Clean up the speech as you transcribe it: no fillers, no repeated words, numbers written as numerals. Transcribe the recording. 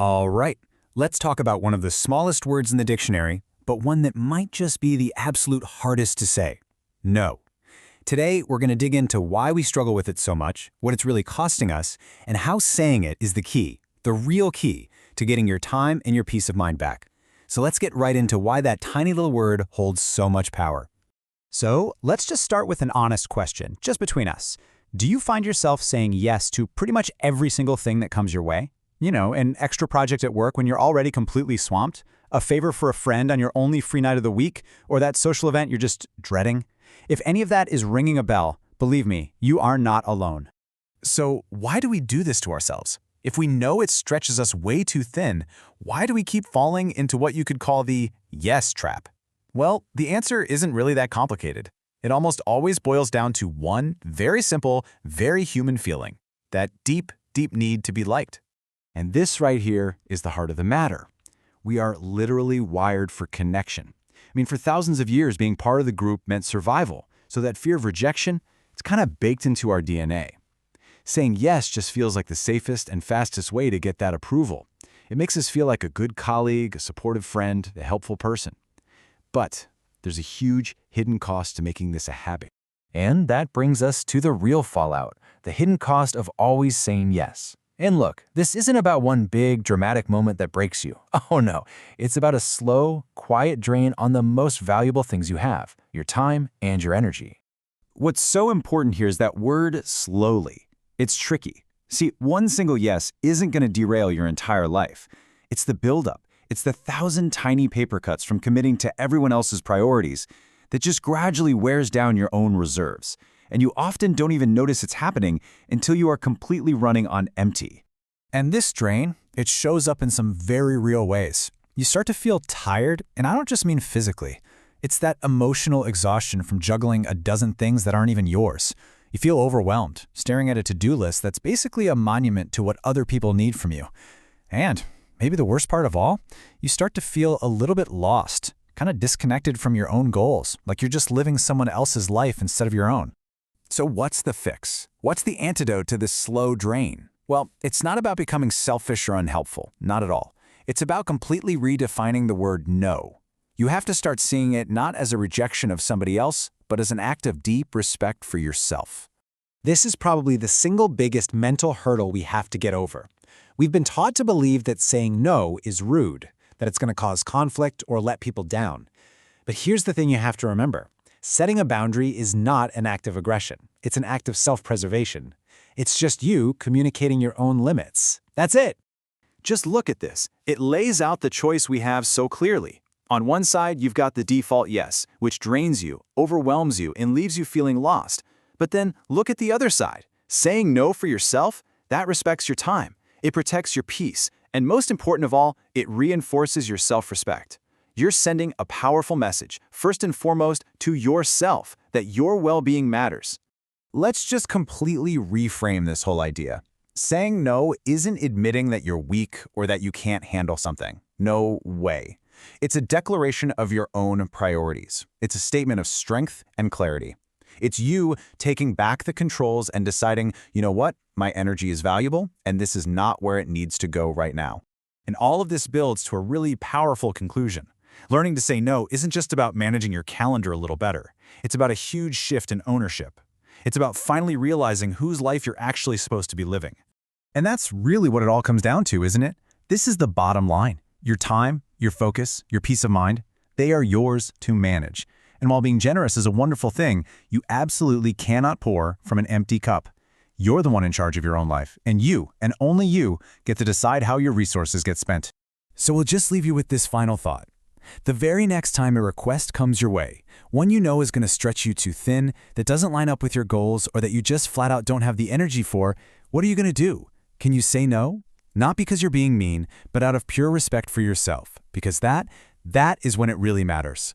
All right, let's talk about one of the smallest words in the dictionary, but one that might just be the absolute hardest to say. No. Today, we're going to dig into why we struggle with it so much, what it's really costing us, and how saying it is the key, the real key, to getting your time and your peace of mind back. So let's get right into why that tiny little word holds so much power. So let's just start with an honest question, just between us. Do you find yourself saying yes to pretty much every single thing that comes your way? You know, an extra project at work when you're already completely swamped? A favor for a friend on your only free night of the week? Or that social event you're just dreading? If any of that is ringing a bell, believe me, you are not alone. So why do we do this to ourselves? If we know it stretches us way too thin, why do we keep falling into what you could call the yes trap? Well, the answer isn't really that complicated. It almost always boils down to one very simple, very human feeling, that deep, deep need to be liked. And this right here is the heart of the matter. We are literally wired for connection. I mean, for thousands of years, being part of the group meant survival, so that fear of rejection, it's kind of baked into our DNA. Saying yes just feels like the safest and fastest way to get that approval. It makes us feel like a good colleague, a supportive friend, a helpful person. But there's a huge hidden cost to making this a habit. And that brings us to the real fallout, the hidden cost of always saying yes. And look, this isn't about one big, dramatic moment that breaks you. Oh no, it's about a slow, quiet drain on the most valuable things you have, your time and your energy. What's so important here is that word slowly. It's tricky. See, one single yes isn't going to derail your entire life. It's the buildup. It's the 1,000 tiny paper cuts from committing to everyone else's priorities that just gradually wears down your own reserves. And you often don't even notice it's happening until you are completely running on empty. And this drain, it shows up in some very real ways. You start to feel tired, and I don't just mean physically. It's that emotional exhaustion from juggling a dozen things that aren't even yours. You feel overwhelmed, staring at a to-do list that's basically a monument to what other people need from you. And maybe the worst part of all, you start to feel a little bit lost, kind of disconnected from your own goals, like you're just living someone else's life instead of your own. So what's the fix? What's the antidote to this slow drain? Well, it's not about becoming selfish or unhelpful, not at all. It's about completely redefining the word no. You have to start seeing it not as a rejection of somebody else, but as an act of deep respect for yourself. This is probably the single biggest mental hurdle we have to get over. We've been taught to believe that saying no is rude, that it's going to cause conflict or let people down. But here's the thing you have to remember. Setting a boundary is not an act of aggression. It's an act of self-preservation. It's just you communicating your own limits. That's it. Just look at this. It lays out the choice we have so clearly. On one side, you've got the default yes, which drains you, overwhelms you, and leaves you feeling lost. But then look at the other side. Saying no for yourself, that respects your time. It protects your peace. And most important of all, it reinforces your self-respect. You're sending a powerful message, first and foremost, to yourself, that your well-being matters. Let's just completely reframe this whole idea. Saying no isn't admitting that you're weak or that you can't handle something. No way. It's a declaration of your own priorities. It's a statement of strength and clarity. It's you taking back the controls and deciding, you know what, my energy is valuable, and this is not where it needs to go right now. And all of this builds to a really powerful conclusion. Learning to say no isn't just about managing your calendar a little better. It's about a huge shift in ownership. It's about finally realizing whose life you're actually supposed to be living. And that's really what it all comes down to, isn't it? This is the bottom line. Your time, your focus, your peace of mind, they are yours to manage. And while being generous is a wonderful thing, you absolutely cannot pour from an empty cup. You're the one in charge of your own life, and you, and only you, get to decide how your resources get spent. So we'll just leave you with this final thought. The very next time a request comes your way, one you know is going to stretch you too thin, that doesn't line up with your goals, or that you just flat out don't have the energy for, what are you going to do? Can you say no? Not because you're being mean, but out of pure respect for yourself, because that is when it really matters.